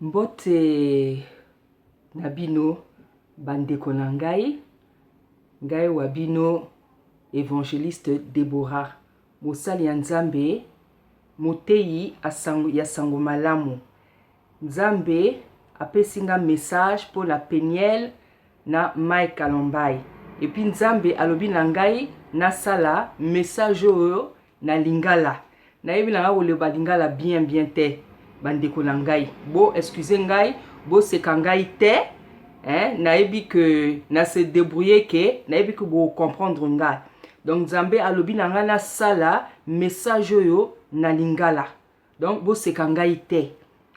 Mbote Nabino bandeko na ngai wabino évangéliste Déborah mosali ya Nzambe moteyi ya sango malamu. Nzambe apesinga message pour la Peniel na Mai Kalombai. Et puis Nzambe alobi na ngai na sala message oyo na lingala. Na yebi na nga lingala bien te. Bandeko na ngai bo excusez ngai bo seka ngai te na yebi que na se débrouiller que na yebi que bo comprendre ngai. Donc Nzambe alobi na nga na sala message oyo na lingala. Donc bo seka ngai te.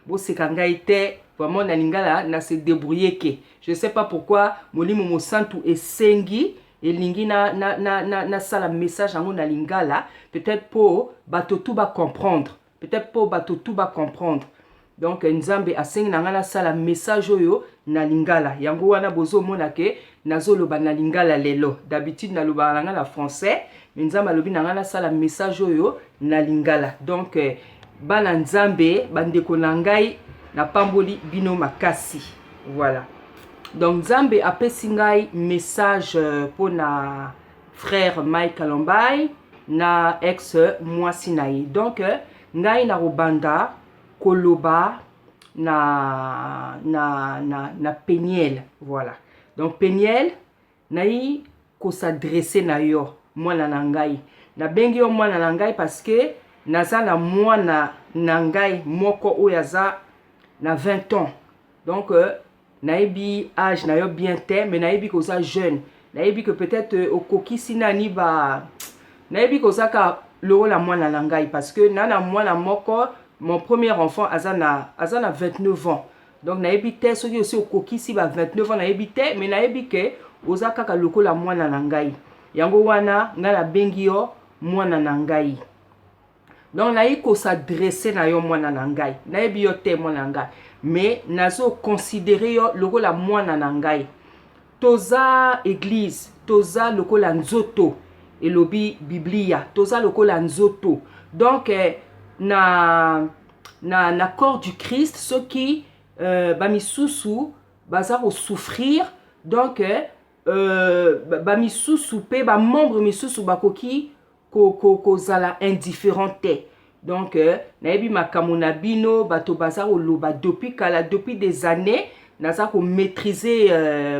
Bo seka ngai te vraiment na lingala na se débrouiller que je sais pas pourquoi molimo mo santu esengi elingi na sala message yango na lingala peut-être pour bato tout ba comprendre. Peut-être pour bato tout ba comprendre. Donc Nzambe asengi na nga na sala message oyo na lingala. Yango wana bozo mona ke nazoloba na lingala lelo. D'habitude na loba na nga na français, mais Nzambe alobi na nga na sala message oyo na lingala. Donc bana Nzambe bandeko na ngai na pamboli bino makasi. Voilà. Donc Nzambe apesi ngai message pour na frère Mai Kalombai na ex mwasi na ye. Donc ngai na robanda koloba na Peniel. Voilà. Donc Peniel naï ko s'adresser na yo mwana na ngai. Na bengi yo mwana na ngai parce que naza na mwana na ngai moko oyaza na 20 ans. Donc naïbi âge na yo bien te mais naïbi ko za jeune. Naïbi que peut-être okokisi nani ba naïbi ko za ka le la mwana na ngai parce que nana mwana moko mon premier enfant azana 29 ans. Donc naebi te soki aussi okokisi ba 29 ans naebi te mais naebi ke oza kaka lokola mwana na ngai. Yango wana ngala bengi yo mwana na ngai. Donc nayi ko s'adresser na yo mwana na ngai. Naebi yo te mwana na ngai mais nazo considérer yo lokola mwana na ngai. Toza église, toza lokola nzoto. Elobi Biblia, toza lokola nzoto. Donc na corps du Christ, ceux qui bamisusu baza au souffrir. Donc bamisusu pe ba membre misusu bakoki ko zala indifférenté. Donc naebi makambo na bino bato baza o loba depuis kala depuis des années naza ko maîtriser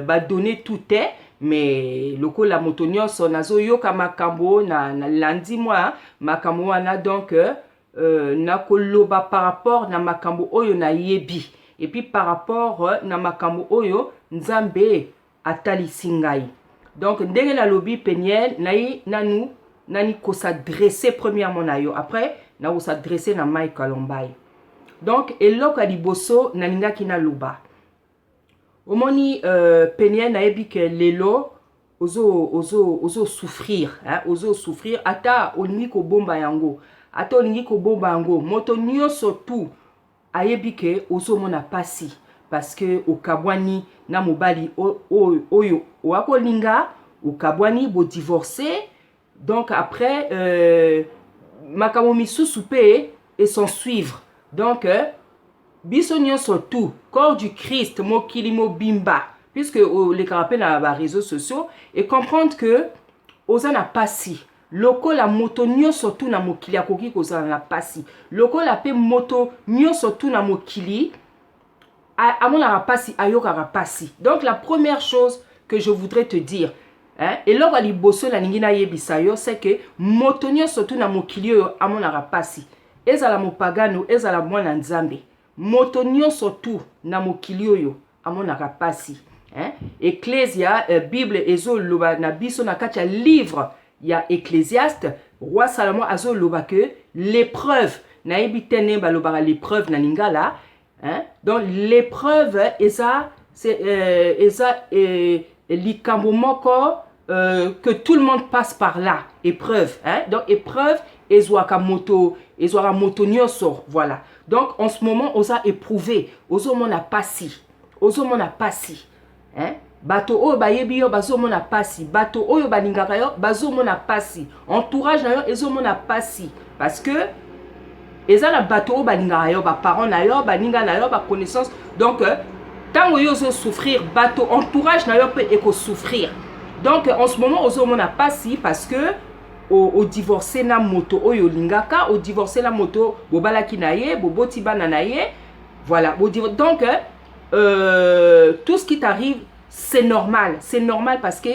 ba donner tout est. Mais loko la motonio so nazo yoka makambo na landi moi makambo wana donc na koloba par rapport na makambo oyo na yebi et puis par rapport na makambo oyo Nzambe atalisi ngai. Donc ndenge na lobi Peniel nani ko s'adresser premièrement na yo après na ko s'adresser na Mai Kalombai. Donc eloko liboso na lingaki na loba omoni Peniel na yebi ke lelo ozo souffrir ozo souffrir ata olingi ko bomba yango ata olingi ko bomba yango moto nyonso tu ayebi ke ozo mona pasi parce que okabwani na mobali oyo oakolinga okabwani bo divorcer. Donc après makambo misusu pe et s'en suivre. Donc biso nyonso tout corps du Christ mokili mobimba puisque les carapés na ba réseaux sociaux et comprendre que ozana pasi lokola moto nyonso tout na mokili akoki kozala na pasi lokola pe moto nyonso tout na mokili amona pasi ayoka pasi. Donc la première chose que je voudrais te dire et là va liboso la ningina yebisa yo c'est que moto nyonso tout na mokili yo amona pasi ezala mopagano ezala mwana Nzambe moto nyonso tu na mokili oyo amonaka pasi Ecclésia Bible ezo loba na biso na kati ya livre ya Ecclésiaste roi Salomon azo loba que l'épreuve na ebitene ba loba l'épreuve na lingala donc l'épreuve eza likambo moko que tout le monde passe par là épreuve donc épreuve ezwaka moto nyonso. Voilà. Donc en ce moment oza éprouvé ozo mona pasi bato oyo bayebi yo bazo mona pasi bato oyo balingaka yo bazo mona pasi entourage na yo ezo mona pasi parce que eza na bato oyo balingaka yo baparent na yo baninga na yo baconnaissance donc ntango yo ozosouffrir bato entourage na yo mpe ekosouffrir donc en ce moment ozomona pasi parce que odivorce na moto oyo olingaka odivorce na moto bobalaki na ye boboti bana na ye voilà donc tout ce qui t'arrive c'est normal parce que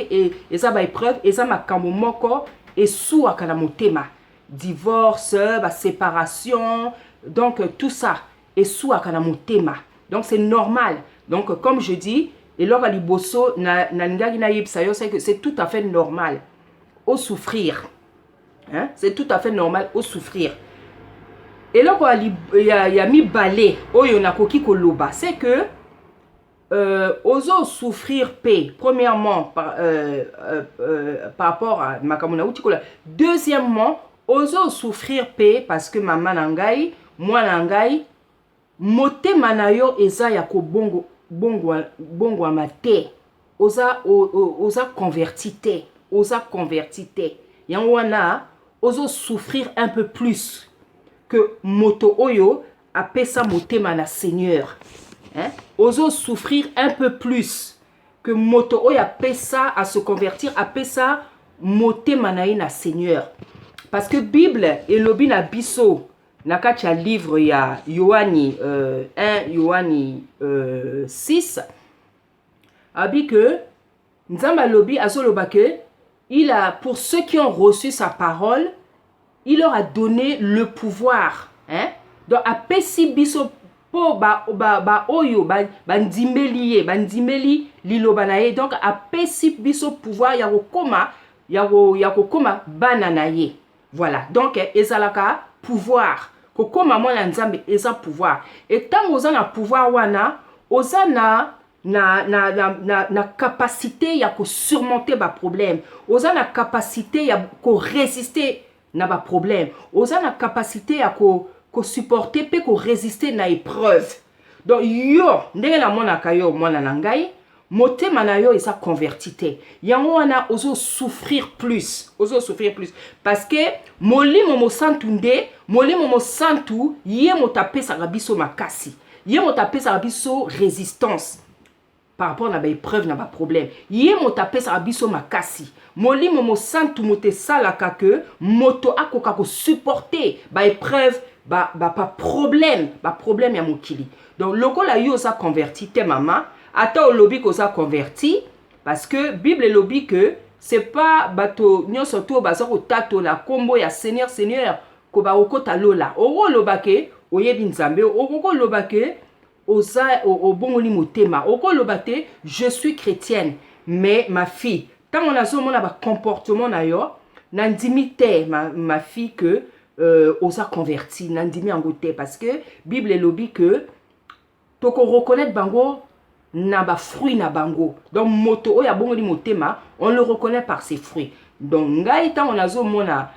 eza baépreuve eza makambo moko esuwaka na motema divorce baséparation donc tout ça esuwaka na motema donc c'est normal donc comme je dis eloko liboso nalingaki nayebisa yo c'est que c'est tout à fait normal au souffrir hein? C'est tout à fait normal au souffrir eloko ya mibale oyo nakoki koloba c'est que ozo souffrir paix premièrement par rapport à makambo na utikola deuxièmement ozo souffrir paix parce que maman na ngai mwana ngai motema na yo eza ya ko bongo amate oza converti te yango wana ozo souffrir un peu plus que moto oyo apesa motema na Seigneur hein? Ozo souffrir un peu plus que moto oyo apesa à se convertir apesa motema na ye na Seigneur parce que Bible elobi na biso na kati ya livre ya Yohani 1 Yohani 6 abi que nzambe alobi azoloba que il a pour ceux qui ont reçu sa parole il leur a donné le pouvoir hein donc apesi biso po oyo bandimeli liloba na ye donc apesi biso pouvoir ya kokoma bana na ye voilà donc ezalaka pouvoir kokoma mwana nzambe eza pouvoir et tant oza na pouvoir wana oza na capacité ya ko surmonter ba problème oza na capacité ya ko résister na ba problème oza na capacité ya ko supporter pe ko résister na épreuve donc yo ndenge na mona kayo mwana na ngai motema na yo eza converti te yango wana ozo souffrir plus parce que molimo mosantu nde molimo mosantu ye motapesaka biso makasi ye motapesaka biso résistance par rapport na ba épreuve na ba problème ye motapesaka biso makasi molimo mosantu motesalaka que moto akoka ko supporter ba épreuve ba problème ya mokili donc lokola yo oza converti te mama ata olobi koza converti parce que Bible lobi que c'est pas bato nyonso to baza kotatola kombo ya Seigneur ko ba okota lola oloba ke oyebi nzambe oloba ke oza obongoli motema oloba te je suis chrétienne mais ma fille tant on a zomona ba comportement na yo nandimi te ma fille que oza converti nandimi yango te parce que Bible lobi que toko reconnaître bango na ba fruit na bango donc moto oya bongoli motema on le reconnaît par ses fruits donc ngai tant on azomona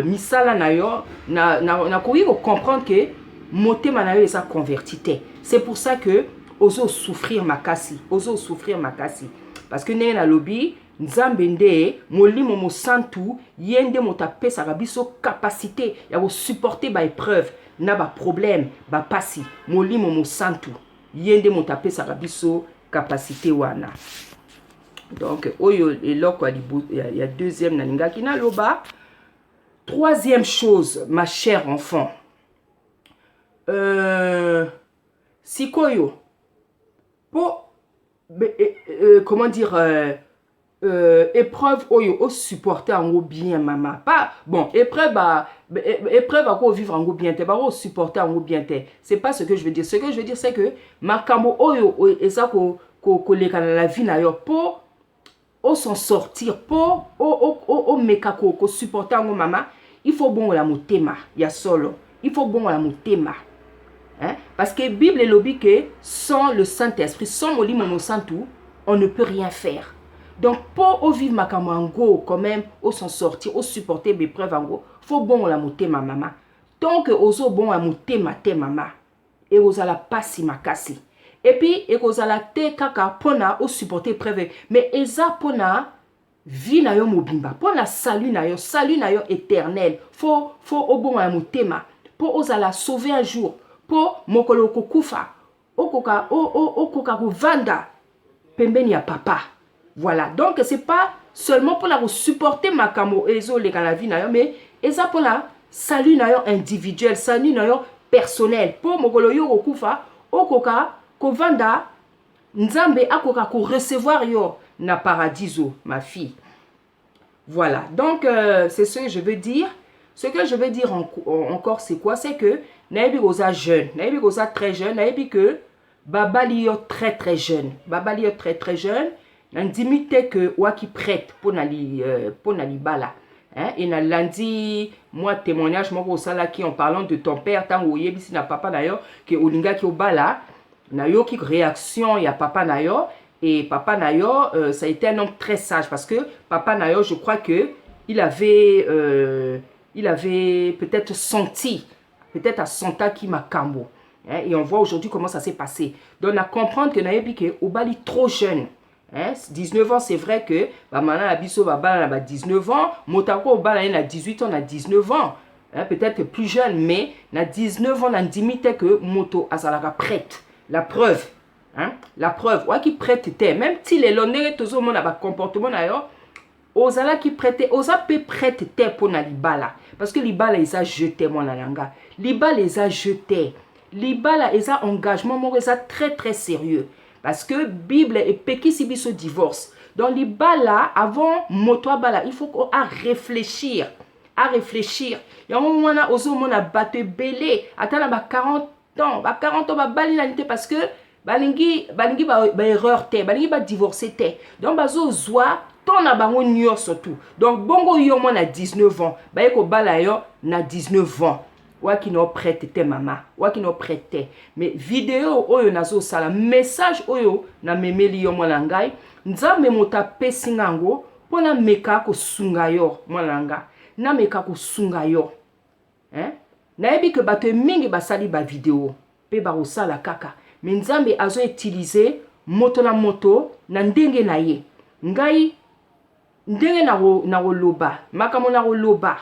misala na yo na koyi ko comprendre que motema na yo eza converti te c'est pour ça que ozo souffrir makasi parce que ndenge na lobi nzambe nde molimo mosantu yende motapesaka biso capacité ya ko supporter ba épreuve na ba problème ba pasi molimo mosantu yende motapesaka biso capacité wana donc oyo eloko ya deuxième nalingaki na loba troisième chose ma chère enfant sikoyo po comment dire épreuve oyo o supporter en bien maman pas bon épreuve à vivre en bien te ba o supporter en bien te c'est pas ce que je veux dire c'est que makambo oyo eza ko leka na la vie na yo po o s'en sortir po o meka ko supporter en maman il faut bon la motema ya solo il faut bon la motema hein parce que Bible lobi que sans le Saint-Esprit sans molimo santu on ne peut rien faire. Donc, pour vivre ma kamango, quand même, au s'en sortir, au supporter mes preuves en gros, faut bon la monter ma maman. Donc, oso bon la monter ma te maman. Et aux la passi ma kassi. Et puis, et aux la te kaka pona au supporter preuve. Mais eza pona vie na yo mobimba. Pona salut na yo éternel. Faut au bon la monter ma. pour ozala sauver un jour, pour mokolo kokufa, okoka vanda, pembeni ya papa. Voilà, donc c'est pas seulement pour la supporter makamo ezo les la vie na yo, mais eza pour la salut na yo individuel, salut na yo personnel. Pour mokolo yo kokufa, okoka kovanda nzambe akoka ko recevoir yo na paradiso, ma fille. Voilà, donc c'est ce que je veux dire. Ce que je veux dire encore, c'est quoi? C'est que naïbi goza jeune, naïbi goza très jeune, naïbi que babali yo très jeune, babali yo très jeune, n'indimite que waki prête pour nali bala. Hein? Et na lundi, moi témoignage moi sala qui en parlant de ton père, tant ou yebisi na papa d'ailleurs que olinga ki obala, na yo ki réaction ya papa na yo. Et Papa Nayo, ça a été un homme très sage parce que Papa Nayo, je crois que il avait peut-être senti, peut-être à Santa qui m'a cambo. Hein, et on voit aujourd'hui comment ça s'est passé. Donc, à comprendre que Nayebi que Obali trop jeune. Hein, 19 ans, c'est vrai que Bamana Abiso Baba a 19 ans, Motako Obala a 18 ans, a 19 ans. Hein, peut-être plus jeune, mais a 19 ans, on a limité que Moto Azalaga prête. La preuve. Hein? La preuve, qui prête, même si les londres tout le monde a un comportement d'ailleurs, osala qui prête, osa peut prêter pour na libala, parce que libala ils a jeté mon langa, libala les a jeté, libala ils a engagement, moi ils a très sérieux, parce que Bible et peki si biso divorce, donc libala avant moto bala, il faut qu'on a réfléchir, il y a un moment on a osé on a battu belé, attends ba 40 ans, ba bali la parce que balingi ba erreur te, balingi ba divorcer te. Donc bazo zwa ton na bango nyo surtout. Donc bongo yo mo na 19 ans, ba ko bala yo na 19 ans. Wa ki no prête te mama, wa ki no prête. Mais vidéo oyo nazo sala message oyo na memeli yo mo na ngai, nzambe mota pesinga ngo pona meka ko sunga yo mo na nga. Na meka ko sunga yo. Hein? Na yebi que bato mingi basali ba vidéo, pe ba osala kaka. Mais Nzambe azo utilisé moto na ndenge na ye. Ngai ndenge na loba, makamo na loba.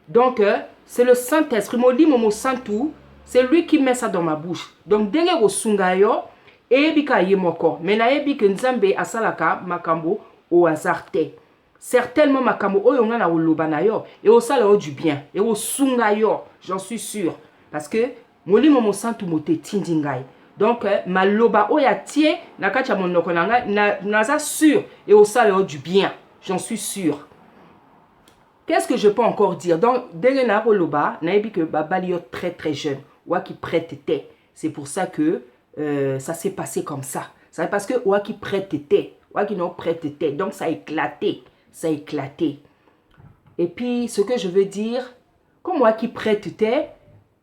Donc c'est le Saint-Esprit, moli momo santu, c'est lui qui met ça dans ma bouche. Donc ndenge go sunga yo e bika ye moko. Mais na yebi que Nzambe asalaka makambo au hasard te. Certainement makambo oyo nga na loba na yo et au sala du bien et au sunga yo, j'en suis sûr parce que moli momo santu mote tindingai. Donc maloba oya tie na kacha monoko nanga naza sûr et au salaire du bien, j'en suis sûr. Qu'est-ce que je peux encore dire? Donc denge na loba na ebi que babali yo très jeune wa qui prête te. C'est pour ça que ça s'est passé comme ça. C'est parce que wa qui prête te, wa qui non prête te. Donc ça a éclaté, Et puis ce que je veux dire, comme wa qui prête te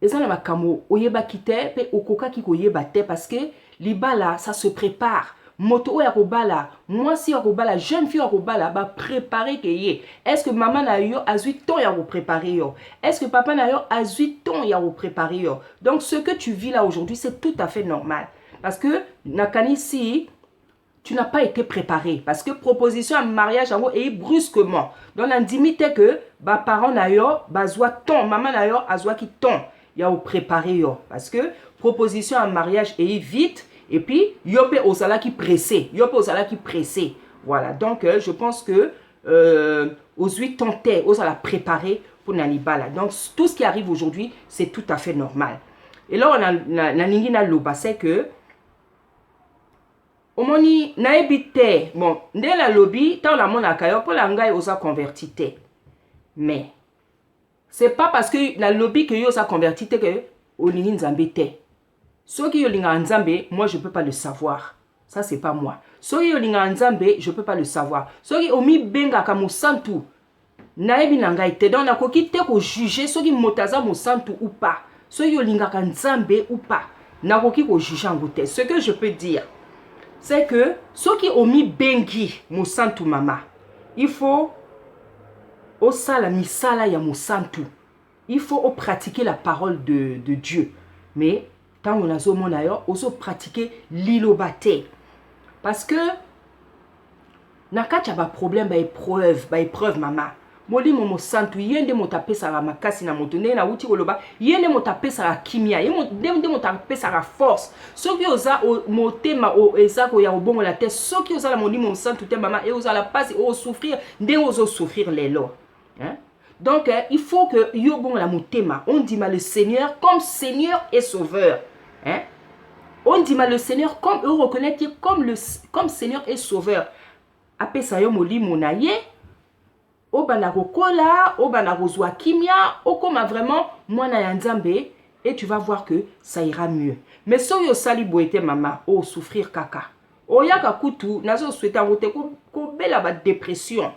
ezana makamo oyeba kite pe okoka ki koyeba te parce que libala ça se prépare. Moto oya ko bala, moi si ya ko bala, jeune fille ya ko bala ba préparer que ye. Est-ce que maman na yo a 8 ans ya ko préparer yo? Est-ce que papa na yo a 8 ans ya ko préparer yo? Donc ce que tu vis là aujourd'hui, c'est tout à fait normal parce que nakani si tu n'as pas été préparé parce que proposition à mariage est brusquement. Donc on dit que ba parents na yo bazwa ton, maman na yo azwa ki ton. Il y a préparé yo parce que proposition à mariage est vite et puis yope osala qui pressé, voilà. Donc je pense que aux 8 ans osala préparé pour Nanibala. Donc tout ce qui arrive aujourd'hui, c'est tout à fait normal. Et là on a ningi na loba, c'est que omoni na ebite bon ndé la lobby tant la mona kayo pour la ngai osa convertité. Mais c'est pas parce que la lobby que yo sa converti que olingi nzambe te. Ce qui yolinga nzambe, moi je peux pas le savoir. Ça c'est pas moi. Ce qui yolinga nzambe, je peux pas le savoir. Ce qui omi benga ka musantu. Naebi nanga te donc na koki te ko juger ce qui motaza musantu ou pas. Ce qui yolinga ka nzambe ou pas. Na koki ko juger ngote. Ce que je peux dire, c'est que ce qui omi bengi musantu mama, il faut osala misala ya musantu. Il faut pratiquer la parole de Dieu. Mais tant on a zo monayo, oso pratiquer l'ilobate. Parce que nakacha ba problème ba épreuve mama. molimo mosantu yende motapesa la makasi na moto ndenge na uti koloba yende motapesa la kimia yende motapesa la force soki oza motema eza ko ya obongo la tête soki oza la molimo mosantu te mama et oza la passe o souffrir ndenge ozo souffrir lelo hein. Donc il faut que yo bongo la motema on dit le Seigneur comme Seigneur et Sauveur hein. On dit le Seigneur comme on reconnaît comme Seigneur et Sauveur apesa yo molimo na ye obana kokola obana kozwa kimia okoma vraiment mwana ya nzambe et tu vas voir que ça ira mieux. Mais soki osali boete mama o souffrir kaka oyaka kutu nazo souhaiter ngote ko bela ba dépression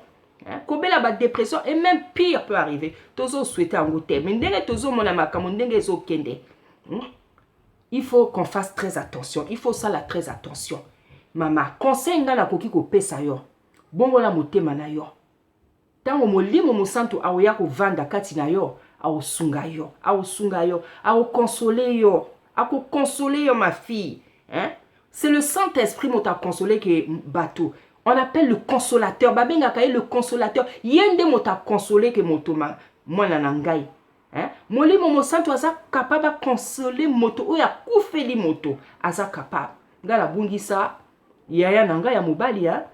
hein, ko bela ba dépression et même pire peut arriver tozo souhaiter ngote mais ndenge tozo mona makambo ndenge ezo kende il faut qu'on fasse très attention, il faut ça la très attention mama conseil nga na koki ko pesa yo bongo la motema na yo tango molimo mosantu aoya kovanda kati na yo aosunga yo akokonsole yo ma fille hein? C'est le Saint-Esprit qui t'a consolé que bateau on appelle le consolateur babenga kaye le consolateur yende mota consolé que motoma mwana na ngai hein? Molimo mosantu aza capable de consoler moto oya kufeli moto aza capable ngala bungisa yaya na ngai ya mobali ya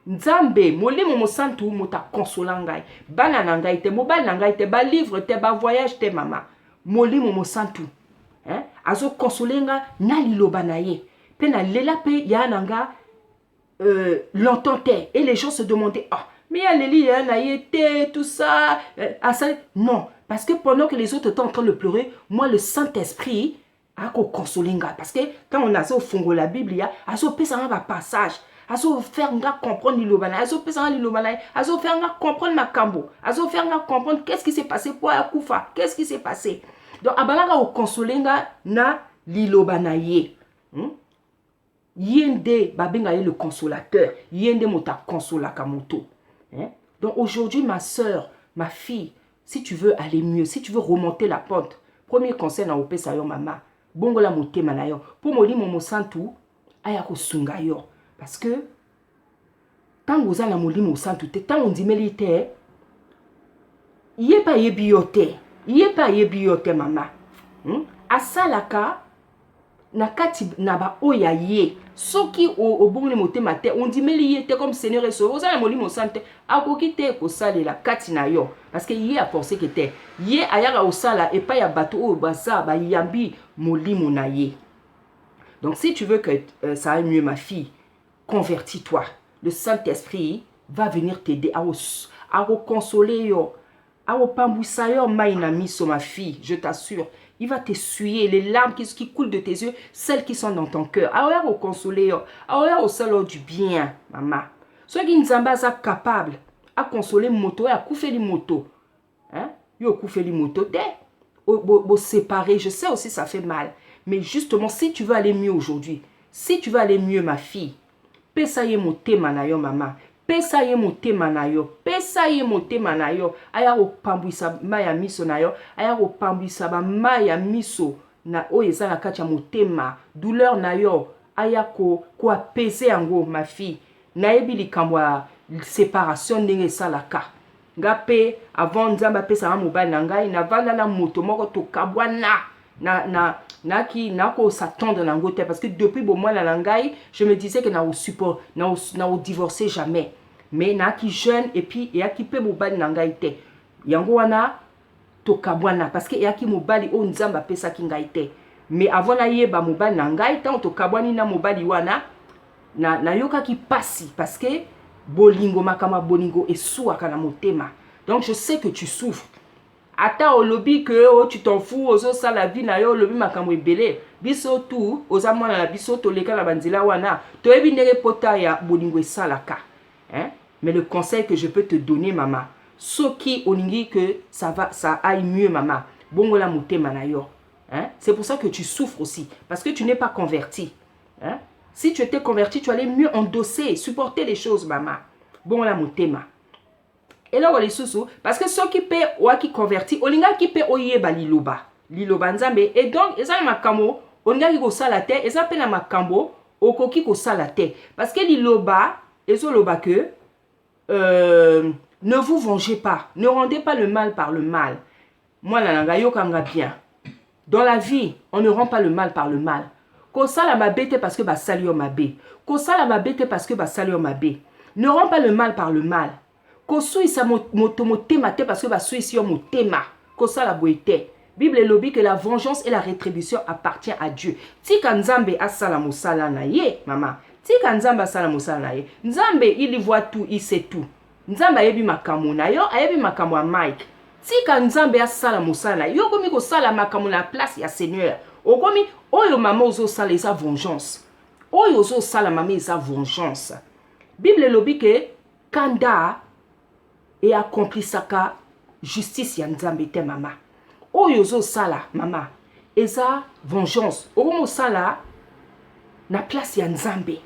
Nzambe, molimo mosantu mota consola ngai. Bana na ngai te, mobali na ngai te, ba livre te, ba voyage te mama. Molimo mosantu. Hein? Azo consolenga na liloba na ye. Pe na lela pe ya nanga l'entendait. Et les gens se demandaient, ah, mais ya leli ya na ye te, tout ça. Non, parce que pendant que les autres étaient en train de pleurer, moi le Saint-Esprit a consolenga. Parce que quand on a au fond de la Bible, il y a azo pesa un passage. Azo faire nga comprendre l'ilobana, azo pesa l'ilobana, azo faire nga comprendre makambo, azo faire nga comprendre qu'est-ce qui s'est passé pour Akufa, qu'est-ce qui s'est passé. Donc abalanga o consolenga na l'ilobana ye. Yende babenga ye le consolateur, yende mota consola kamoto. Donc aujourd'hui ma soeur, ma fille, si tu veux aller mieux, si tu veux remonter la pente, premier conseil na opesa yo mama, bongo la motema na yo, pour molimo mosantu aya ko sunga yo. Parce que, quand vous avez la molimo santu, tant on dit militaire, il n'y a pas yebiote, il n'y a pas yebiote maman. Asalaka, nakati naba oya ye, soki au bon moté matin, on dit militaire comme Seigneur et Sauveur, vous avez la molimo santu, akokite ko sale la kati na yo, parce que yé a forcé que te, yé ayara au sala et pas ya bateau au basa, ba yambi molimo na ye. Donc si tu veux que ça aille mieux ma fille, convertis-toi. Le Saint-Esprit va venir t'aider à consoler, à pambousa yo maina miso ma fille, je t'assure. Il va t'essuyer les larmes qui coulent de tes yeux, celles qui sont dans ton cœur. À consoler, à salo du bien, maman. Ceux qui nzamba sont capables à consoler moto et à couper les motos. Hein? Yo couper les motos, te séparer, je sais aussi ça fait mal. Mais justement, si tu veux aller mieux aujourd'hui, si tu veux aller mieux ma fille, pesa ye motema na yo mama, pesa ye motema na yo, pesa ye motema na yo, aya ko pambwisa maya miso na yo, aya ko pambwisa ba maya miso na oyo eza na kati ya motema, douleur na yo, aya ko apaiser yango ma fille. Nayebi likambo ya séparation ndenge esalaka. Nga pe avant nzamba pesa mobali na ngai na vanda na moto moko to kabwana nako s'attendre na ngote parce que depuis bon mois la ngai je me disais que na au support na au divorcer jamais mais na ki jeune et puis ya ki pe mobali na ngai te yango wana to kabwana parce que ya ki mobali o nzamba pesa ki ngai te mais avant na yeba mobali na ngai tant to kabwani na mobali wana na yoka ki pasi parce que bolingo makama bolingo esuaka na motema. Donc je sais que tu souffres. Ata au lobby que oh, tu t'en fous, ozo sa la vie na yo lobby makambo ebele. Biso tout, oza mwana na biso to leka la banzila wana. To ebi ndenge pota ya bolingo esalaka. Hein? Mais le conseil que je peux te donner maman, soki olingi que ça aille mieux maman. Bongo la motema na yo. Hein? C'est pour ça que tu souffres aussi parce que tu n'es pas converti. Hein? Si tu étais converti, tu allais mieux endosser, supporter les choses maman. Bongo la motema. Et là, on est sous parce que ceux qui paient ou qui convertit, on a qui paient oyeba liloba nzambe. Et donc, ils ont makamo, on a qui ko salate, ils ont pena makambo, okoki ko salate. Parce que liloba, ils ont loba que Ne vous vengez pas. Ne rendez pas le mal par le mal. Moi, la bien. Dans la vie, on ne rend pas le mal par le mal. Ko sala mabe te parce que basali yo mabe. Ko sala mabe te parce que basali yo mabe. Ne rends pas le mal par le mal. Ko sui sa motema te parce que basui si yo motema. Ko sala boite. Bible lobi que la vengeance et la rétribution appartient à Dieu. Tika nzambe asala mosala na ye, mama. Tika nzambe asala mosala na ye. Nzambe il voit tout, il sait tout. Nzambe ayebi makambo na yo, ayebi makambo ya Mike. Tika nzambe asala mosala. Yo komi ko sala makambo na place ya Seigneur. Okomi oyo mama ozo sala eza vengeance. Oyo ozo sala mama eza vengeance. Bible lobi que kanda et accomplissaka justice ya nzambe te mama. Oyo ozo sala mama eza vengeance. Okomo sala na place ya nzambe.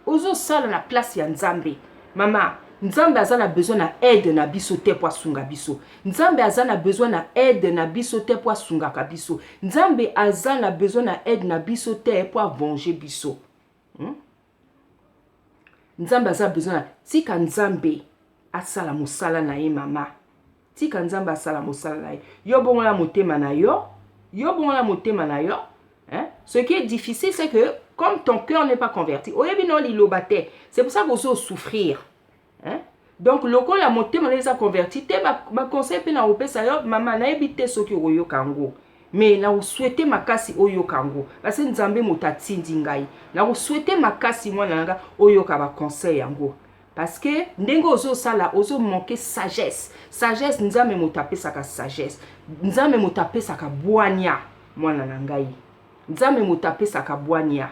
Ozo sala na place ya nzambe. Mama, nzambe aza na besoin na aide na biso te po asunga biso. Nzambe aza na besoin na aide na biso te po asunga ka biso. Nzambe aza na besoin na aide na biso te po venger biso. Nzambe aza besoin na tika nzambe asala mosala na ye mama. Tika nzambe asala mosala na ye. Yo bongola motema na yo. Yo bongola motema na yo. Ce qui est difficile, c'est que comme ton cœur n'est pas converti, c'est pour ça qu'on peut souffrir. Donc, le coup, la montée, on a converti. Ma conseil, na opé ça yo, maman, na ebité ce qui oyo kango. Mais na souhaité ma kasi oyo kango. Parce que nzambe motati ndingai. Na souhaité ma kasi moi nanga oyo kaba conseil yango. Parce que ndengo ozo sala ozo manquer sagesse. Sagesse nzambe motape saka sagesse. Nzambe motape saka boania moi nangai. Nzambe motape saka boania.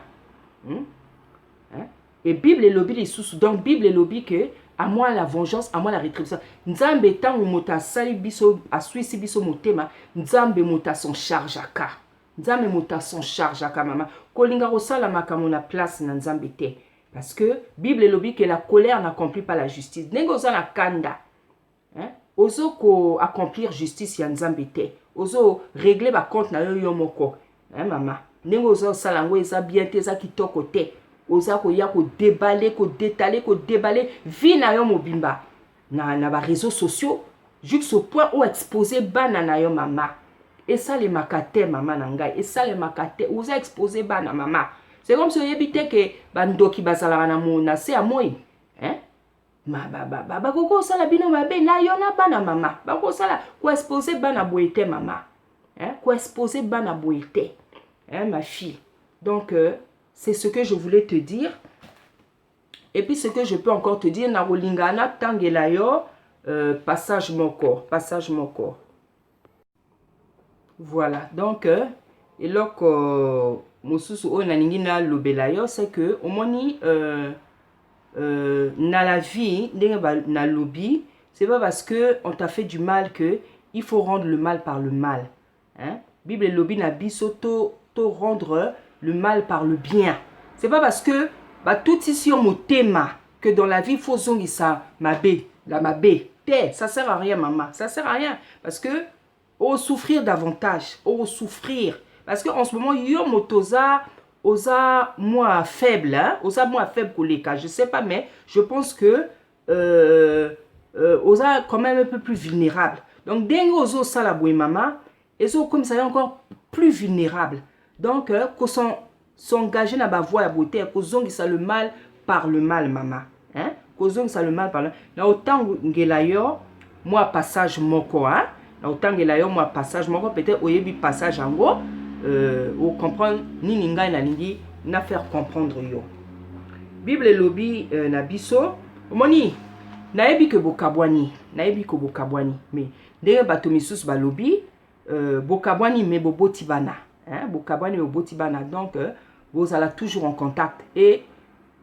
Et Bible lobi les sous. Donc Bible lobi que à moi la vengeance, à moi la rétribution. Nzambe tant ou mota sali biso a suisi biso motema, nzambe mota son charge aka. Nzambe mota son charge aka mama. Kolinga rosala makamo na place na nzambe te. Parce que Bible lobi que la colère n'accomplit pas la justice. Nengoza na kanda. Ozo ko accomplir justice ya nzambe te. Ozo régler ba compte na yo moko. Mama. Nengoza salango eza bien te za kitoko te. Oza ko ya ko déballer, ko détaler, ko déballer vie na yo mobimba na ba réseaux sociaux jusqu'au point où exposer bana na yo mama. Et ça les makate mama nangai. Et ça les makate oza exposer bana mama. C'est comme si on évite que bandoki bazala na mona c'est à moi. Ba koko sala bino mabe na yo na bana mama. Ba ko sala ko exposer bana boité mama. Ko exposer bana boité. Ma fille. Donc c'est ce que je voulais te dire. Et puis ce que je peux encore te dire, Narolingana Tangelayo, passage mon corps, passage mon corps. Voilà, donc, et là, Mosusu o naningina lobelayo, c'est que, au moins, na la vie, na lobby, c'est pas parce que on t'a fait du mal que il faut rendre le mal par le mal. Bible lobby na biso to rendre le mal par le bien. C'est pas parce que tout ici on motema que dans la vie faut zongi ça mabe, la mabe. Ça sert à rien maman, ça sert à rien parce que on souffrir davantage, on souffrir parce que en ce moment yo motoza osa moins faible osa moins faible que les cas, je sais pas mais je pense que osa quand même un peu plus vulnérable. Donc dengo ozo salaboué maman et so comme ça est encore plus vulnérable. Donc, qu'on s'engage dans la voie à beauté, qu'on zongi ça le mal par le mal, maman. Qu'on zongi ça le mal par le mal. Là, autant que moi, passage moko, là, autant que moi, passage moko, peut-être, au yebi passage en gros, ou comprendre, ni ninga na ningi, na faire comprendre yo. Bible lobby, na biso, moni, na yebi que bokabwani, mais, dès batomisus ba lobby, bokabwani, mais bobotibana. Bokabani au Botibana. Donc, vous allez toujours en contact et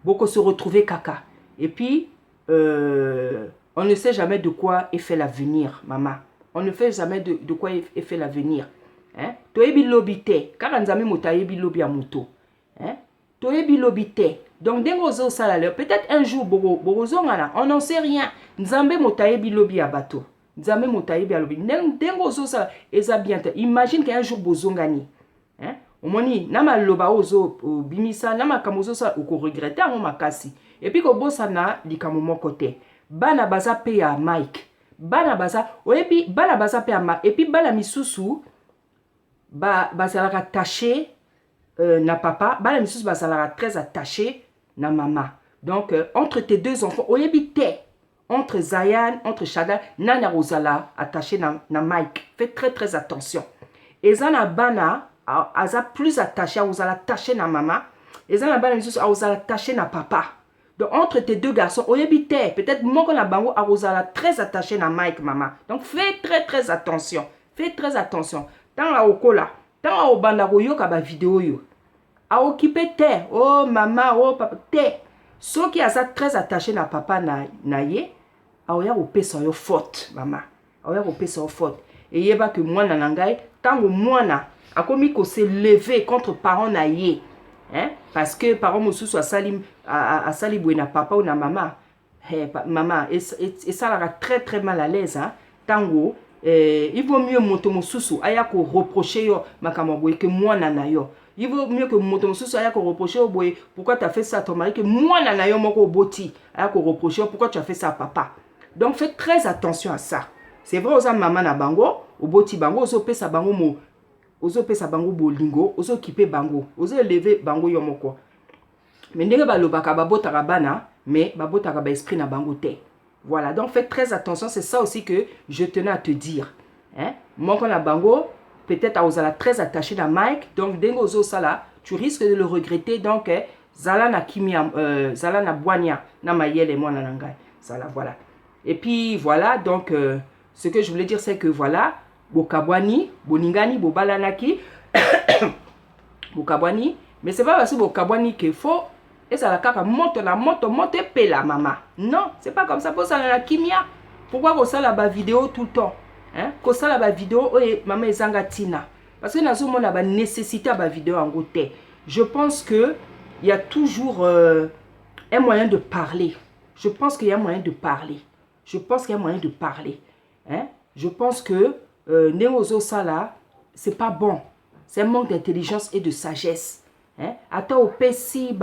beaucoup se retrouver caca. Et puis, on ne sait jamais de quoi est fait l'avenir, maman. On ne sait jamais de quoi est fait l'avenir. Toyebi lobite, car on zami motayebi lobi amuto. Toyebi lobite. Donc, dengozo salale, peut-être un jour, borozongana, on n'en sait rien. Nzambe motayebi lobi abato. Nzambe motayebi lobi. Dengozo salale, eza bien. Imagine qu'un jour bozongani. Omoni nama loba ozo bimisa nama kamozo sa uko regretter mo makasi et puis ko bosa na likamo moko te bana baza pe ya Mike bana baza oyebi bana baza pe ama et puis bana misusu bazalaka attaché na papa bana misusu bazalaka très attaché na maman. Donc entre tes deux enfants oyebi te entre Zayan entre Shaddai nana rozala attaché na Mike. Fais très attention. Et zana bana aza plus attaché rozala attaché na maman. Et zana bana misusu rozala attaché na papa. Donc, entre tes deux garçons, peut-être moi qu'on a bango arrosala très attaché na Mike, maman. Donc, fais très attention. Fais très attention. Tant à okola, tant à obanda yoka ba vidéo yo. A occuper te, oh maman, oh papa, te. Ceux qui a ça très attaché na papa na ye, a oya opé sa yo faute, maman. A oya opé sa yo faute. Et yeba que moi na nangai, tant moi na, a commis qu'on s'est levé contre parents na ye. Hein? Parce que parents mosusu a sali na papa ou na maman. Maman, et ça la très mal à l'aise. Hein? Tango, il vaut mieux moto mosusu aya ko reprocher yo makamabo que moi nana yo. Il vaut mieux que moto mosusu aya ko reprocher yo boy pourquoi tu as fait ça à ton mari que moi nana yo moko boti aya ko reprocher pourquoi tu as fait ça à papa. Donc faites très attention à ça. C'est vrai aux maman na bango, au boti bango, aux pesa bango mo ozo pesa bango bolingo, ozo kipe bango, ozo élever bango yomoko. Mais ndenge balobaka babotaka bana, mais babotaka ba esprit na bango te. Voilà, donc faites très attention, c'est ça aussi que je tenais à te dire. Hein? Moi quand la bango, peut-être à ozala très attaché à Mike, donc ndenge ozo sala, tu risques de le regretter, donc zala na kimia, zala na boania, na mayele moi na nangai. Zala, voilà. Et puis voilà, donc ce que je voulais dire c'est que voilà, Bokabwani, Boningani, Bobalanaki, Bokabwani, mais c'est pas parce que Bokabwani qu'il faut, et ça la caca monte pela maman. Non, c'est pas comme ça pour ça la kimia. Pourquoi qu'on ça la vidéo tout le temps? Hein? Qu'on ça la vidéo, et maman est zangatina. Parce que nous avons la nécessité à vidéo en côté. Je pense que il y a toujours un moyen de parler. Je pense qu'il y a moyen de parler. Je pense qu'il y a moyen de parler. Hein? Je pense que Néozo Sala, c'est pas bon. C'est un manque d'intelligence et de sagesse. Hein? Attends au PC,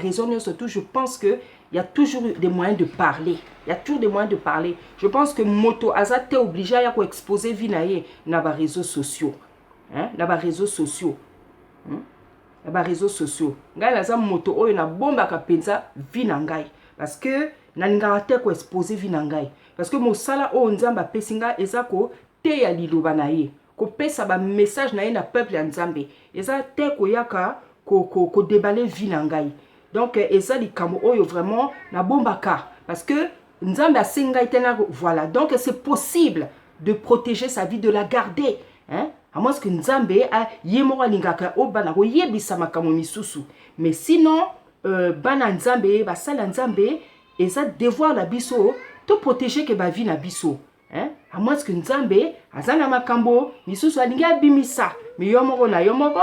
raisonner surtout, je pense qu'il y a toujours des moyens de parler. Il y a toujours des moyens de parler. Je pense que Moto Azate est obligé à exposer Vinaye dans les réseaux sociaux. Hein? Dans les réseaux sociaux. Hein? Dans les réseaux sociaux. Ngai laza moto oyo na bomba kapenza Vinangai. Parce que naningate ko exposer Vinangai. Parce que mosala o nzamba pesinga ezako te ya liloba na ye ko pesa ba message na ye na peuple ya Nzambe eza te ko yaka ko déballer vie na ngai. Donc eza likambo oyo vraiment na bombaka parce que Nzambe a senga itena voilà. Donc c'est possible de protéger sa vie, de la garder, hein, à moins que Nzambe a yemora lingaka o bana ko yebisa makambo misusu. Mais sinon bana Nzambe ba sala Nzambe eza devoir na biso to protéger que ba vie na biso. Hein? À moins que Nzambe azana makambo misusu alingi abimisa mais yomoko na yomoko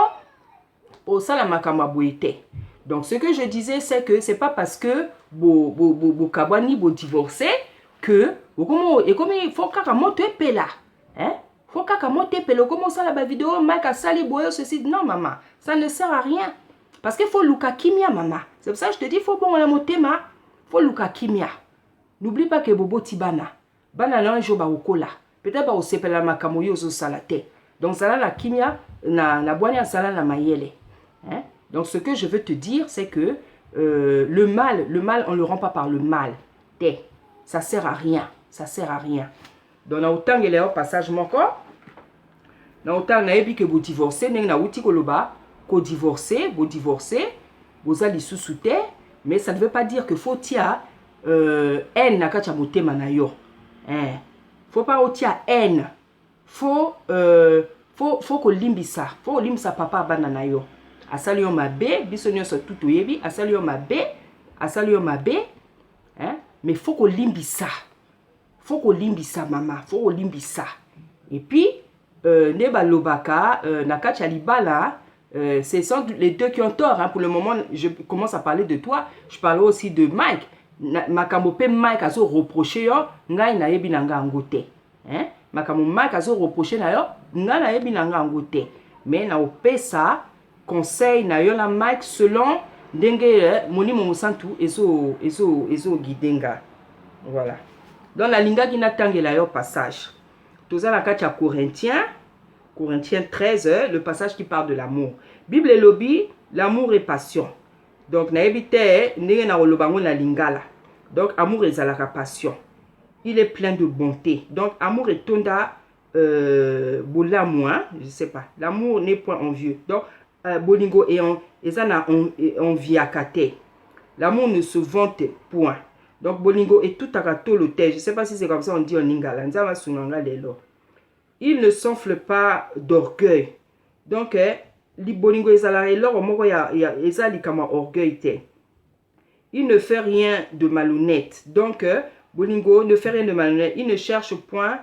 au sala makambo boite. Donc ce que je disais c'est que c'est pas parce que bo kabwani bo divorcé que et comme il faut kaka moto epela. Hein? Faut kaka moto epela comme ça la vidéo Mike sali boyo ceci non maman, ça ne sert à rien parce qu'il faut luka kimia maman. C'est pour ça que je te dis faut bon la motema, faut luka kimia. N'oublie pas que bobo tibana bana na jo ba okola peut-être ba osepela makambo yo zo salate donc ça la kimia na boania sala na mayele. Hein? Donc ce que je veux te dire c'est que le mal on le rend pas par le mal. Ça sert à rien, ça sert à rien. Donc na autant il est au passage mon corps na autant na ebi que vous divorcez na uti koloba ko divorcer vous allez sous-souter mais ça ne veut pas dire que faut tia haine na kacha motema na yo. Faut pas otia haine. Faut ko limbisa. Faut limbisa papa banana yo. Asali yo mabe, biso nyonso tout yebi, asali yo mabe, hein? Mais faut ko limbisa. Faut ko limbisa maman, faut ko limbisa. Et puis neba lobaka na kacha libala, ce sont les deux qui ont tort hein. Pour le moment, je commence à parler de toi, je parle aussi de Mike. Makambo pe Mike azo reprocher yo ngai na yebi na nga ngote. Hein? Makambo Mike azo reprocher na yo ngai na yebi na nga ngote. Mais na opesa conseil na yo na Mike selon ndenge moni mosantu ezo gidenga. Voilà. Donc la linga qui n'a tangela yo passage. Tout ça la katia Corinthiens 13, le passage qui parle de l'amour. Bible et lobby, l'amour et passion. Donc na ebite nenge na olobango na lingala. Donc amour et zalaka passion. Il est plein de bonté. Donc amour et tonda bolamu, hein, je sais pas. L'amour n'est point envieux. Donc bolingo et on viakate. L'amour ne se vante point. Donc bolingo et tout akato le je sais pas si c'est comme ça on dit en lingala. Nzama sunanga lelo. Il ne s'enfle pas d'orgueil. Donc, li bolingo ezala eloko moko ya ezali kama orgueil te. Il ne fait rien de malhonnête. Donc, bolingo ne fait rien de malhonnête. Il ne cherche point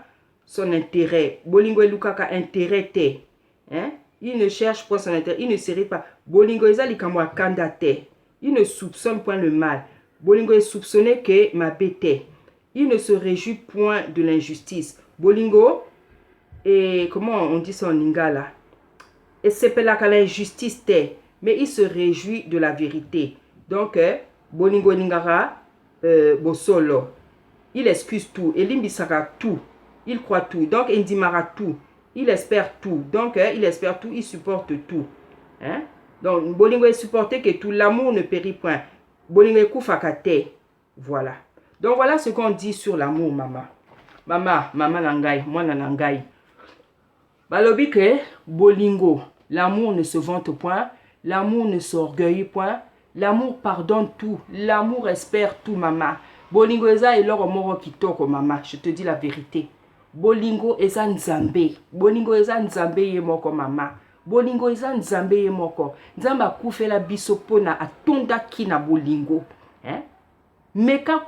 son intérêt. Bolingo elukaka intérêt te. Hein? Il ne cherche point son intérêt. Il ne s'irrite pas. Bolingo ezali kama kanda te. Il ne soupçonne point le mal. Bolingo est soupçonné que ma bête. Il ne se réjouit point de l'injustice. Bolingo, et comment on dit ça en lingala? Et c'est pas la injustice, mais il se réjouit de la vérité. Donc, bolingo lingara, bosolo. Il excuse tout. Et limbisaka tout. Il croit tout. Donc, indimara tout. Il espère tout. Donc, il espère tout. Il supporte tout. Hein? Donc, bolingo est supporté que tout. L'amour ne périt point. Bolingo est koufakate. Voilà. Donc, voilà ce qu'on dit sur l'amour, maman. Maman nangai, moi nangai. Balobi que bolingo, l'amour ne se vante point, l'amour ne s'orgueille point, l'amour pardonne tout, l'amour espère tout, maman. Bolingo eza eloko moko kitoko, maman, je te dis la vérité. Bolingo eza nzambe, bolingo eza nzambe ye moko, maman. Bolingo eza nzambe ye moko. Nzambe akufela biso pona atonda ki na bolingo. Hein? Meka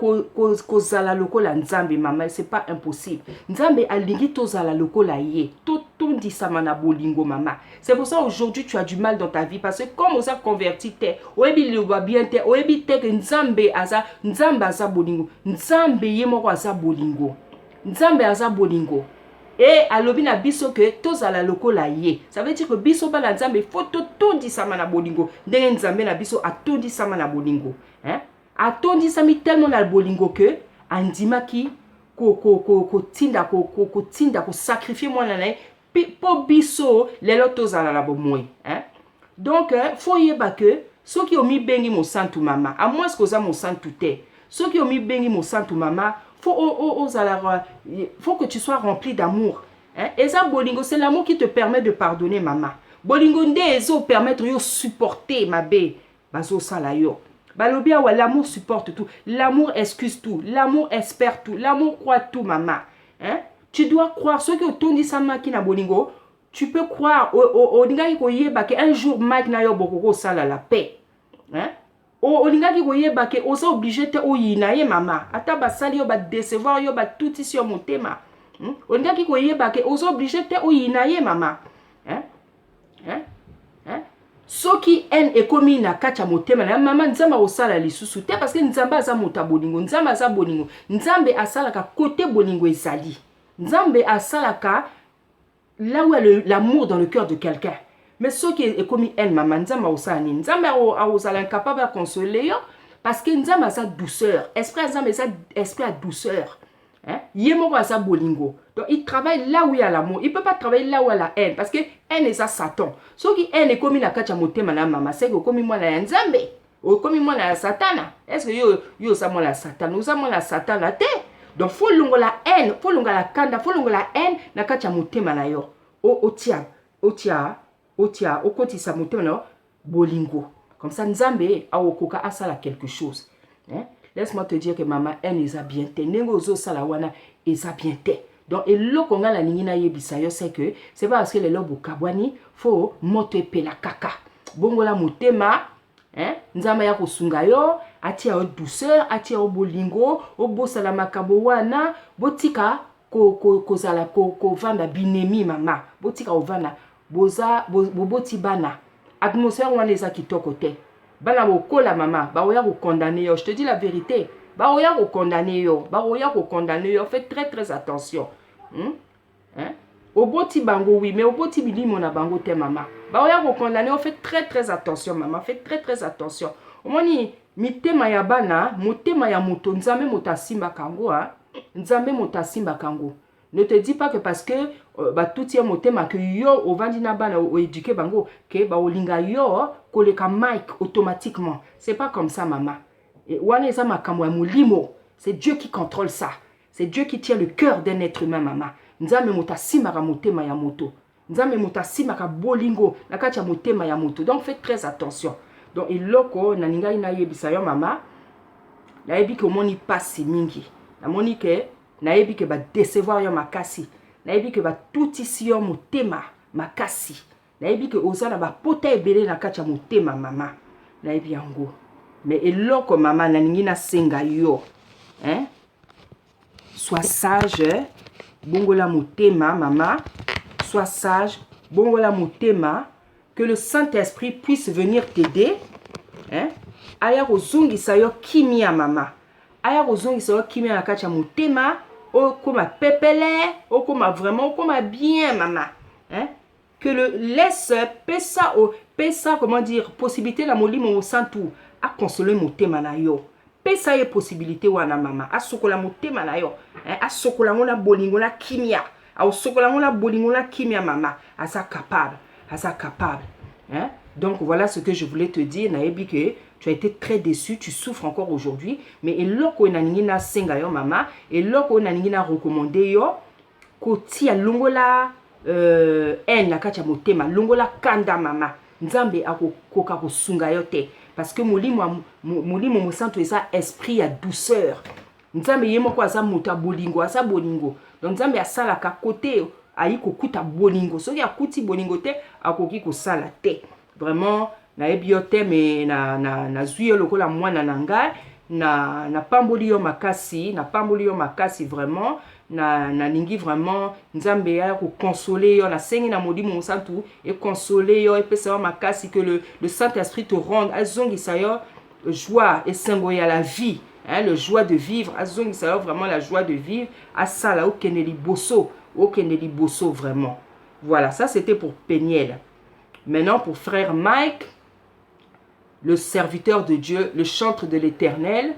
kozala lokola nzambe, maman, c'est pas impossible. Nzambe alingi tozala lokola ye. Totondi samana bolingo, maman. C'est pour ça aujourd'hui tu as du mal dans ta vie parce que comme on s'est converti te, oebi liba bien te, oebi te que nzambe aza bolingo. Nzambe ye moko aza bolingo. Nzambe aza bolingo. Et alobi na biso que tozala lokola ye. Ça veut dire que biso bala nzambe faut totondi samana bolingo. Ndenge nzambe na biso atondi samana bolingo. Hein? Atondi sami tellement na bolingo que andimaki ko tinda ko sacrifier moi na po biso lelo tozala la bomoi, hein. Donc faut yeba que ceux qui ont mis bengi mo santu mama à moins que ça mo santu te ceux qui ont mis bengi mo santu mama faut que tu sois rempli d'amour, hein. Et ça bolingo c'est l'amour qui te permet de pardonner maman. Bolingo nde ezo permettre yo supporter ma bé bazo sala yo. Balobia wa l'amour supporte tout, l'amour excuse tout, l'amour espère tout, l'amour croit tout, maman. Hein? Tu dois croire, ceux qui ont tourné sa maki na bolingo, tu peux croire au lingaki ko yeba que un jour Mike na yo bokoko sala la paix. Hein? Au lingaki ko yeba que osa obligé te oyina ye maman. Ata basali yo ba décevoir yo ba tout ici au motema. Au lingaki ko yeba que osa obligé te oyina ye maman. Hein? Hein? Hein? Ceux qui aiment et comme na kacha motema na maman nzamba osala lisusu te parce que nzamba aza mota bolingo, nzamba aza bolingo, nzambe asalaka côté bolingo ezali, nzambe asalaka là où est l'amour dans le cœur de quelqu'un. Mais ceux qui est comme elle maman nzamba osala ni nzamba osala incapable de consoler yo parce que nzamba aza douceur, esprit nzamba aza esprit à douceur. Hein? Yemoko aza bolingo. Donc il travaille là où il y a l'amour. Il ne peut pas travailler là où il y a la haine. Parce que haine est ça Satan. Ce qui haine est comme la kacha motema na mama. C'est que comme moi la nzambe. Ou comme moi la satana. Est-ce que yo sa moi la satana? Ou sa moi la satana te? Donc faut longo la haine. Faut longo la kanda. Faut longo la haine. Na kacha motema na yo. Otia. Okoti sa motema na yo. Bolingo. Comme ça nzambe a okoka asala quelque chose. Hein? Laisse-moi te dire que maman, elle est bien te. Nengozo salawana est bien te. Donc, et le konga la ningina yebisayo, c'est que c'est pas parce que les lobo kabwani, faut mote la kaka. Bongo la mutema, hein, nzama ya kosunga yo, atia o douceur, atia o bolingo, o bosala makabo wana, botika kozala ko vanda binemi mama. Botika o vanda, boti bana. Atmosphère wana eza kitoko te. Bana bokola mama, ba oya ko condamner yo. Je te dis la vérité. Ba oya ko condamner yo. Ba oya ko condamner yo. Fais très très attention. Hein? Oboti bango oui, mais oboti bilimo na bango te mama. Ba oya ko condamner yo. Fais très très attention mama. Fais très très attention. Omoni mitema ya bana, motema ya moto nzambe motasimba kango ha. Nzambe motasimba kango. Ne te dis pas que parce que tout y motema que yo au vandina bana o éduquer bango que ba olinga yo koleka mic automatiquement. C'est pas comme ça maman. Et wana eza makambo ya mulimo. C'est Dieu qui contrôle ça. C'est Dieu qui tient le cœur d'un être humain maman. Nzambe motasimba ka motema ya moto. Nzambe motasimba ka bolingo na kati ya motema ya moto. Donc faites très attention. Donc eloko na ninga ina yebisa yo maman. Na yebi ke omoni pasi mingi. Na moni ke nayebi ke ba décevoir yo makasi. Nayebi ke ba tutisi yo motema makasi. Nayebi ke oza na ba pota ebele na kati ya motema mama. Nayebi yango. Mais eloko mama na ningi na senga yo. Hein? Sois sage, bongola motema mama. Sois sage, bongola motema. Que le Saint-Esprit puisse venir t'aider. Hein? Aya kozongisa yo kimia mama. Aya kozongisa yo kimia na kati ya motema. Oh, comme pépélé, oh, comme vraiment, comme bien, maman. Hein? Que le laisse, pesa, comment dire, possibilité la moli mon santou, à consoler mon thème na yo. Pesa y possibilité wana maman, à sokola mon thème na yo, à sokola mon la bolingo la kimia, à sokola mon la bolingo la kimia maman, à ça capable, hein? Donc voilà ce que je voulais te dire, naebi que tu as été très déçu, tu souffres encore aujourd'hui, mais eloko naningi na senga yo mama, eloko naningi na recommandé yo, koti a longola en na kati ya motema, longola kanda mama, nzambe akokoka kosunga yo te, parce que molimo mosantu eza esprit ya douceur, nzambe ye moko aza moto bolingo, aza bolingo, donc nzambe asalaka kote ayi kokuta bolingo, soki akuti bolingo te, akoki kosala te, vraiment, nayebi yo te me na zwi yo lokola mwana na ngai na pamboli yo makasi vraiment na lingi vraiment nzambe ya ko consoler yo na sengi na modimo mosantu et consoler yo et pesa yo makasi que le Saint-Esprit te rende azongisa yo joie et sengo ya la vie, hein, le joie de vivre, azongisa yo vraiment la joie de vivre, asala okendeli boso vraiment. Voilà, ça c'était pour Peniel. Maintenant pour frère Mike, le serviteur de Dieu, le chantre de l'Éternel,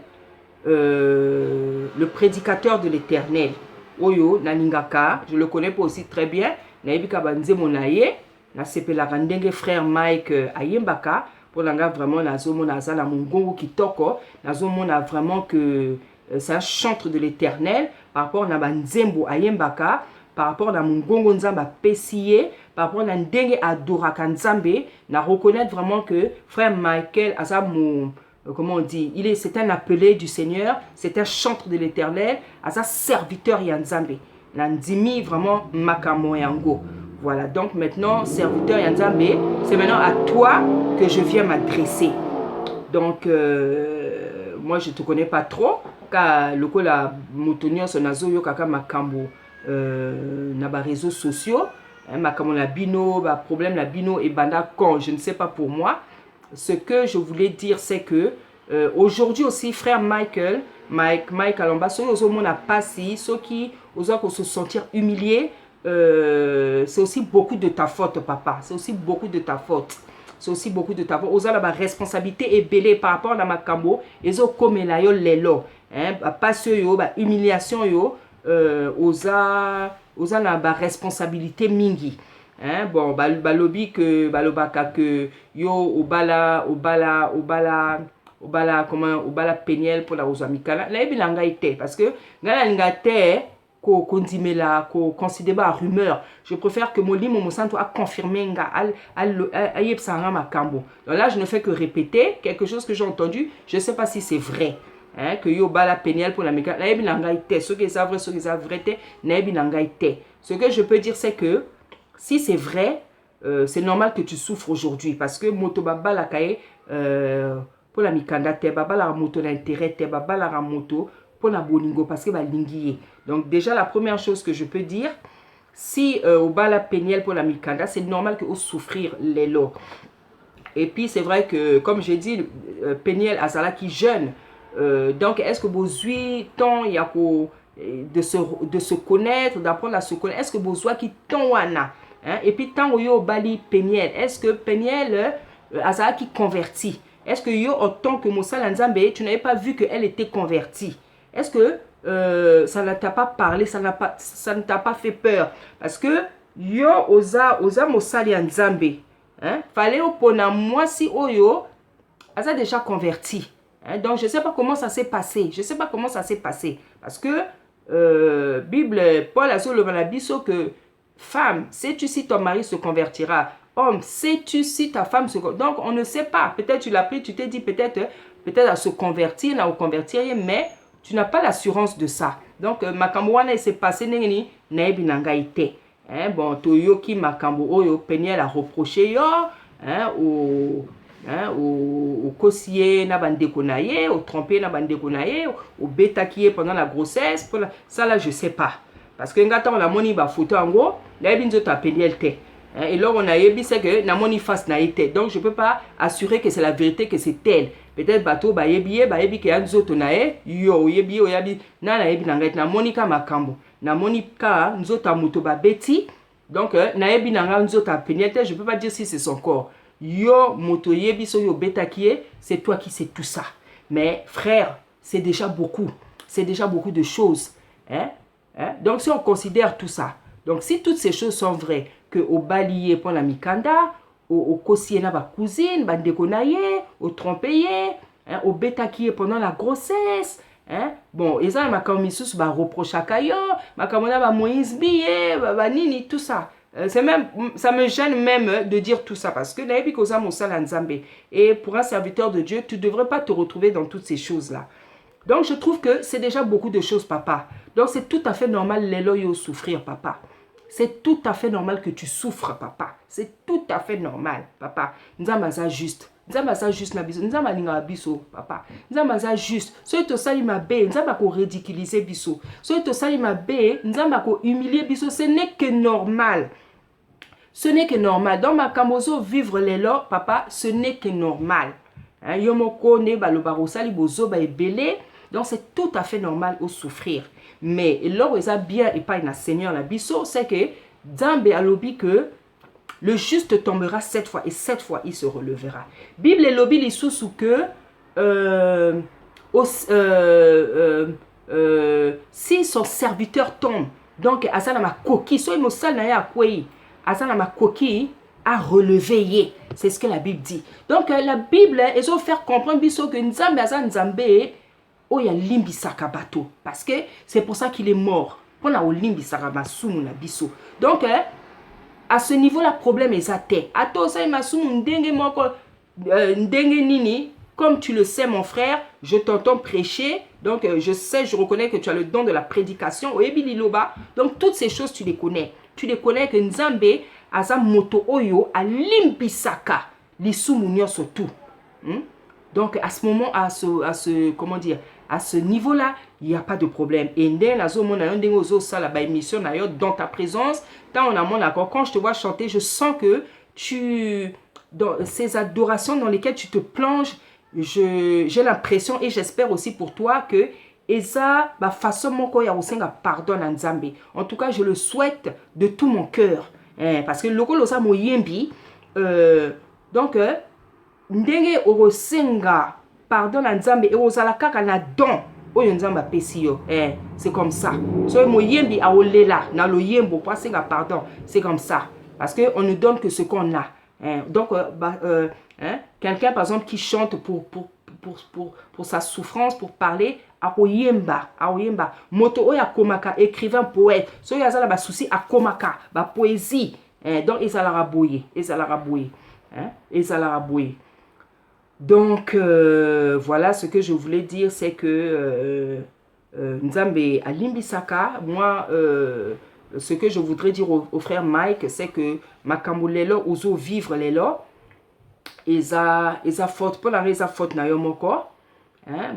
le prédicateur de l'Éternel. Oyo, Naningaka, je le connais pas aussi très bien. Naibika banze monaye, na sepela randenge frère Mike Ayembaka, pour l'anga vraiment nazomo nazala mungongo kitoko, nazomo na vraiment que c'est un chantre de l'Éternel par rapport na banzembo Ayembaka, par rapport à mon gongo nzamba pesiye, par rapport à ndenge adoraka nzambe, na reconnaître vraiment que frère Michael asa mon, comment on dit, c'est un appelé du Seigneur, c'est un chantre de l'Éternel, asa serviteur ya nzambe. Na ndimi vraiment makamo yango. Voilà, donc maintenant serviteur ya nzambe, c'est maintenant à toi que je viens m'adresser. Donc moi je te connais pas trop, car le kola motonio sonazo yo kaka makambo. Na ba réseaux sociaux, comme la bino, ba problème la bino et banda quand je ne sais pas pour moi. Ce que je voulais dire c'est que aujourd'hui aussi frère Mike Alomba, ceux qui ont passé, ceux qui ont se sentir humiliés, c'est aussi beaucoup de ta faute papa, c'est aussi beaucoup de ta faute. C'est aussi beaucoup de ta faute. Oza la responsabilité est belée par rapport à ma cambo, et ont comme la yo lelo, hein, pas ce yo, ba humiliation yo. Oza na ba responsabilité mingi, hein, bon balobi que balobaka que yo obala comment obala Peniel pour la ozamikala na ebilanga ite parce que ngala ngate ko kondimela ko considérer à rumeur, je préfère que molimo mosanto a confirmé nga ayepsanga makambo. Donc là je ne fais que répéter quelque chose que j'ai entendu, je ne sais pas si c'est vrai. Hein, que yo bala Peniel pour la mécanique, ce qui est vrai, ce qui est vrai, ce que je peux dire c'est que si c'est vrai, c'est normal que tu souffres aujourd'hui parce que moto baba la kaye pour la mikanda te baba la moto d'intérêt te baba la moto pour la bolingo parce que ba lingiye. Donc déjà la première chose que je peux dire, si au bala Peniel pour la mikanda, c'est normal que vous souffrir les lots. Et puis c'est vrai que comme j'ai dit Peniel azala qui jeune. Donc, est-ce que vous avez tant de se connaître, d'apprendre à se connaître? Est-ce que vous avez qui tant wana? Et puis, tant yo bali Peniel, est-ce que Peniel a qui converti? Est-ce que yo, en tant que Moussa Nzambe, tu n'avais pas vu qu'elle était convertie? Est-ce que ça ne t'a pas parlé, ça ne t'a pas fait peur. Parce que yo oza mosali ya nzambe. Hein? Fallait opona moi si oyo a déjà converti. Hein? Donc je ne sais pas comment ça s'est passé. Je ne sais pas comment ça s'est passé. Parce que Bible, Paul a dit le biso que femme, sais-tu si ton mari se convertira? Homme, sais-tu si ta femme se convertira? Donc on ne sait pas. Peut-être tu l'as pris, tu t'es dit peut-être à se convertir, à convertir, mais tu n'as pas l'assurance de ça. Donc makambo wana s'est passé nengeni naebi nangaite. Hein, bon, toyoki makambo oyo peniel a reproché yo, hein, au kosiye na bandeko na ye, au trompé na bandeko na ye, au betakiye pendant la grossesse. Ça là, je sais pas. Parce que ngata on a moni ba photo ango, la yebi nzoto a peniel te. Et là on a yebi c'est que na moni face na ite. Donc je peux pas assurer que c'est la vérité, que c'est elle. Peut-être bateau ba yebi ke nzoto na ye, yo yebi na yebi na ngai na monika makambo. Na monika nzota moto ba beti. Donc na yebi na ngai nzota peniel, je peux pas dire si c'est son corps. Yo moto yebi so yo betakiye, c'est toi qui sais tout ça. Mais frère, c'est déjà beaucoup. C'est déjà beaucoup de choses. Hein? Hein? Donc si on considère tout ça, donc si toutes ces choses sont vraies, que au balier pour la mikanda, au kosiye na ba cousine, bandeko na ye, au trompé, hein, au betakiye pendant la grossesse, hein? Bon, et ça makambo misusu ba reprochaka yo, makambo na ba Moïse biye, ba nini tout ça. C'est même, ça me gêne même de dire tout ça parce que naebi koza mosala nzambe. Et pour un serviteur de Dieu, tu ne devrais pas te retrouver dans toutes ces choses-là. Donc je trouve que c'est déjà beaucoup de choses, papa. Donc c'est tout à fait normal lelo yo souffrir, papa. C'est tout à fait normal que tu souffres, papa. C'est tout à fait normal, papa. Nzamba za juste. Nzamba za juste na biso. Nzamba linga biso, papa. Nzamba za juste. Soy to sali mabe, nzamba ko ridiculiser biso. Soy to sali mabe, nzamba ko humilier biso. Ce n'est que normal. Ce n'est que normal. Dans ma kamozo vivre les lois, papa, ce n'est que normal. Hein, yomoko ne baloba rosali bozo ba ebele. Donc c'est tout à fait normal au souffrir. Mais là où ça bien et pas une Seigneur la biso, c'est que Zambe alobi que le juste tombera 7 fois et 7 fois il se relèvera. Bible et lobi li sous que si son serviteur tombe, donc asana ma coquille, soit il mosal na ya kwei, asana ma coquille à relever. C'est ce que la Bible dit. Donc la Bible, ils ont fait comprendre biso que Nzambe asa Nzambe oh, il y a limbi sakabato. Parce que c'est pour ça qu'il est mort. On a limbi sakamasumu na biso. Donc, à ce niveau-là, problème est até. Ato sa masumu ndenge moko ndenge nini. Comme tu le sais, mon frère, je t'entends prêcher. Donc, je sais, je reconnais que tu as le don de la prédication. Donc, toutes ces choses, tu les connais. Tu les connais que Nzambe, aza moto oyo, a limbi saka. Lisumu nyonso tout. Donc, à ce moment, comment dire, à ce niveau-là, il n'y a pas de problème. Et dans ta présence, quand je te vois chanter, je sens que dans ces adorations dans lesquelles tu te plonges, j'ai l'impression et j'espère aussi pour toi que eza ba façon moko ya osenga pardon na Nzambe. En tout cas, je le souhaite de tout mon cœur. Parce que lokolo sa moyembi, donc ndenge osenga pardon na Nzambe et ozala kaka na don oyo Nzambe pesi yo. C'est comme ça. So moyembi a olela na lo yembo pour senga pardon. C'est comme ça. Parce que on ne donne que ce qu'on a. Donc quelqu'un par exemple qui chante pour sa souffrance, pour parler akoyemba. Moto oya komaka écrivain poète. So yazala ba souci akomaka ba poésie. Donc ezala boye. Donc, voilà ce que je voulais dire, c'est que Nzambe alimbisaka, moi, ce que je voudrais dire au frère Mike, c'est que makambo lelo ozo vivre lelo, eza faute, pour la raison faute na yomoko.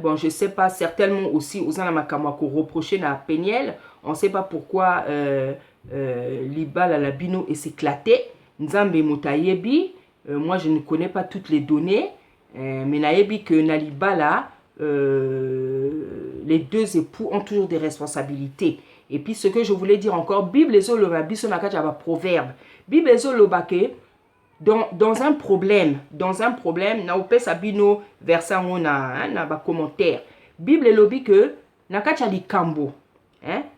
Bon, je sais pas, certainement aussi, ozana makambo ko reprocher na peniel, on sait pas pourquoi l'ibal à la bino est éclaté. Nzambe motayebi, moi je ne connais pas toutes les données. Mais naebi que Nalibala, les deux époux ont toujours des responsabilités. Et puis ce que je voulais dire encore, Bible et Zolo Biso Nakaja va proverbe. Bible et Zolo Bake, dans un problème, na opé sabino verset on a ba commentaire. Bible et lobi que na kati ya likambo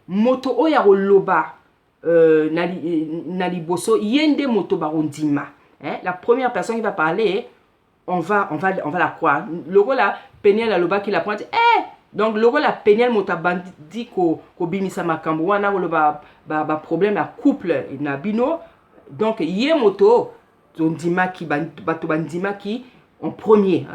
moto oyo ya koloba na liboso yende moto bakondima. La première personne qui va parler, on va la croire. Logo la Peniel la loba qui la pointe. Donc logo la Peniel mota bandi ko bimisa makambo wana ko ba problème à couple na bino. Donc yé moto ondima ki bato bandima ki en premier.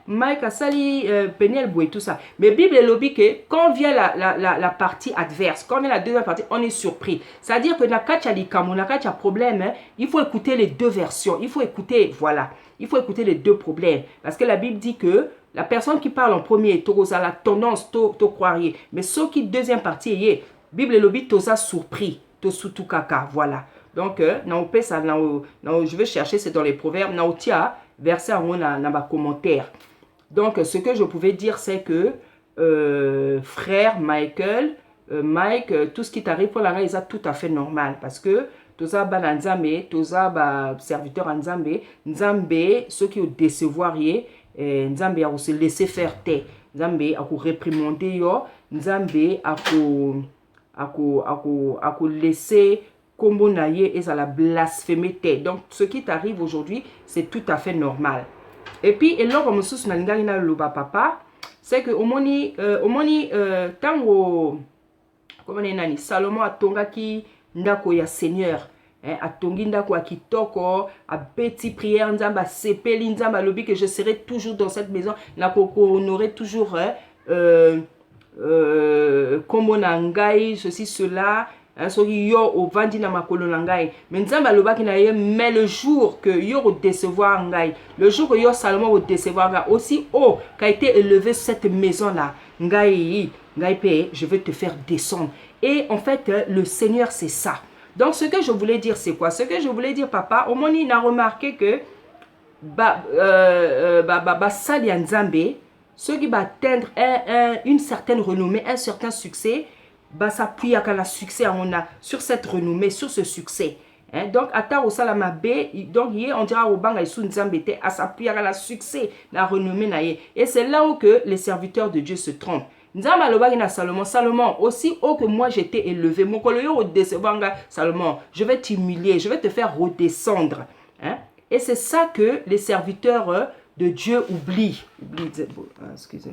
Mike Asali, Peniel Boué, tout ça. Mais Bible est lobby que quand vient la partie adverse, quand vient la deuxième partie, on est surpris. C'est-à-dire que dans le problème, il faut écouter les deux versions. Il faut écouter, voilà. Il faut écouter les deux problèmes. Parce que la Bible dit que la personne qui parle en premier, tu as la tendance, tu croirais. Mais ce qui deuxième partie, Bible est lobby, tu as surpris. Tu sous tout caca, voilà. Donc, je vais chercher, c'est dans les proverbes. Verset en haut dans ma commentaire. Donc, ce que je pouvais dire, c'est que frère Michael, Mike, tout ce qui t'arrive pour la raison est tout à fait normal. Parce que tous ça bananzambe, tous ça serviteur en Nzambe, Nzambe, ceux qui ont décevoir Nzambe a se laisser faire taire, Nzambe a réprimander yo, Nzambe a laisser kombo na ye et ça la blasphémé. Donc ce qui t'arrive aujourd'hui, c'est tout à fait normal. Et puis et là comme sous na ngai na loba papa, c'est que omoni tango comment nani Salomon atongaki ndako ya Seigneur, atongi ndako ya kitoko, a petit prière nzamba sepeli nzamba lobi que je serai toujours dans cette maison, na ko honorer toujours kombo na ngai ceci cela. Yo au vandi na makolo ngai mais nzamba lobaki na ye mais le jour que yo décevoir ngai, le jour que yo Salomon décevoir ngai aussi qu'a été élevé cette maison là ngai paye, je vais te faire descendre. Et en fait le Seigneur c'est ça. Donc ce que je voulais dire c'est quoi? Ce que je voulais dire papa, au moment il a remarqué que sali nzambe ceux qui va atteindre une certaine renommée, un certain succès, s'appuie à la succès on a sur cette renommée, sur ce succès. Donc ata au salama b, donc on dira au banga sous nzambete à s'appuyer à la succès, la renommée na ye. Et c'est là où que les serviteurs de Dieu se trompent. Nzamba lobaki na Salomon aussi haut que moi j'étais élevé. Mon koloyo redescendanga Salomon, je vais t'humilier, je vais te faire redescendre. Et c'est ça que les serviteurs de Dieu oublient. Excusez-moi.